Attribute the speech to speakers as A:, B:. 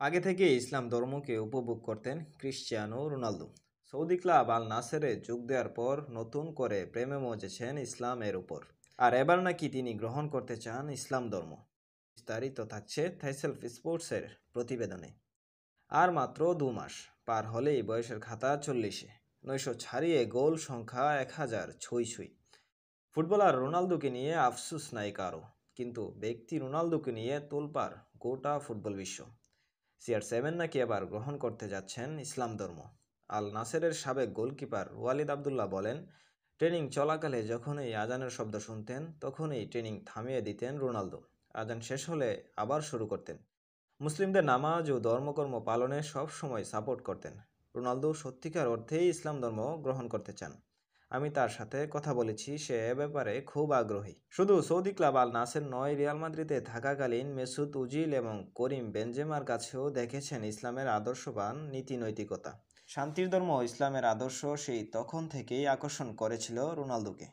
A: আগে থেকে ইসলাম ধর্মকে উপভোগ করতেন ক্রিশ্চিয়ানো রোনালদো। সৌদি ক্লাব আল নাসেরে যোগ দেওয়ার পর নতুন করে প্রেমে মজেছেন ইসলামের উপর। আর এবার নাকি তিনি গ্রহণ করতে চান ইসলাম ধর্ম। বিস্তারিত থাকছে থাইসেলফ স্পোর্টসের প্রতিবেদনে। আর মাত্র 2 মাস পার হলেই বয়সের খাতা 40-এ, 900 ছাড়িয়ে গোল সংখ্যা 1000 ছুঁই ছুঁই। ফুটবলার রোনালদোকে নিয়ে আফসোস নাই কারো, কিন্তু ব্যক্তি রোনালদোকে নিয়ে তোলপাড় গোটা ফুটবল বিশ্ব। CR7 নাকি এবার গ্রহণ করতে যাচ্ছেন ইসলাম ধর্ম। আল নাসেরের সাবেক গোলকিপার ওয়ালিদ আবদুল্লাহ বলেন, ট্রেনিং চলাকালে যখনই আজানের শব্দ শুনতেন তখনই ট্রেনিং থামিয়ে দিতেন রোনালদো। আজান শেষ হলে আবার শুরু করতেন। মুসলিমদের নামাজ ও ধর্মকর্ম পালনে সব সময় সাপোর্ট করতেন। রোনালদো সত্যিকার অর্থেই ইসলাম ধর্ম গ্রহণ করতে চান। আমি তার সাথে কথা বলেছি, সে এ ব্যাপারে খুব আগ্রহী। শুধু সৌদি ক্লাব আল নাসের নয়, রিয়াল মাদ্রিদে থাকাকালীন মেসুত উজিল এবং করিম বেনজেমার কাছেও দেখেছেন ইসলামের আদর্শবান নীতি নৈতিকতা। শান্তির ধর্ম ইসলামের আদর্শ সেই তখন থেকেই আকর্ষণ করেছিল রোনালদোকে।